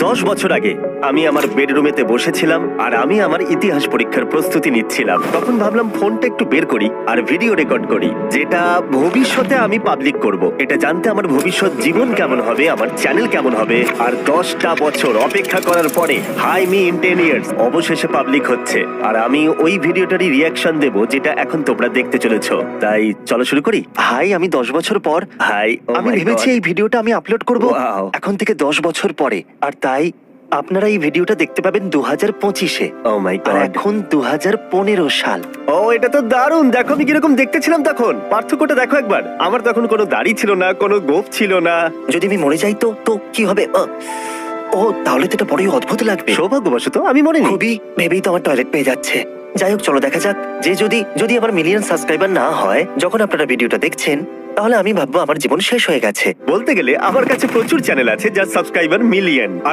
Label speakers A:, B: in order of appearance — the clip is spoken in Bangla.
A: 10 বছর আগে আমি আমার বেডরুমেতে বসেছিলাম আর আমি আমার ইতিহাস পরীক্ষার প্রস্তুতি নিচ্ছিলাম। তখন ভাবলাম ফোনটা একটু বের করি আর ভিডিও রেকর্ড করি, যেটা ভবিষ্যতে আমি পাবলিক করব। এটা জানতে আমার ভবিষ্যৎ জীবন কেমন হবে, আমার চ্যানেল কেমন হবে। আর 10টা বছর অপেক্ষা করার পরে হাই মি ইন 10 ইয়ার্স অবশেষে পাবলিক হচ্ছে। আর আমি ওই ভিডিওটারই রিয়াকশন দেব যেটা এখন তোমরা দেখতে চলেছো। তাই চলো শুরু করি। হাই, আমি 10 বছর পর। হাই, আমি ভেবেছি এই ভিডিওটা আমি আপলোড করব এখন থেকে 10 বছর পরে। আর তাই আপনারা এই ভিডিওটা দেখতে পাবেন 2025-এ। ও মাই গড, এখন 2015 সাল। ও, এটা তো দারুণ। দেখো আমি কিরকম দেখতে ছিলাম তখন। পার্থক্যটা দেখো একবার। আমার তখন কোনো দাড়ি ছিল না, কোনো গোঁফ ছিল না। যদি আমি মরে যাই তো কি হবে? ও, তাহলে তো এটা বড়ই অদ্ভুত লাগবে। সৌভাগ্যবশত আমি মরিনি। খুবই ভেবেই তো আমার টয়লেট পেয়ে যাচ্ছে। যাই হোক, চলো দেখা যাক যে যদি আমার মিলিয়ন সাবস্ক্রাইবার না হয় যখন আপনারা ভিডিওটা দেখছেন, তাহলে আমি ভাববো আমার জীবন শেষ হয়ে গেছে। বলতে গেলে আমার কাছে প্রচুর চ্যানেল আছে যার সাবস্ক্রাইবার মিলিয়ন।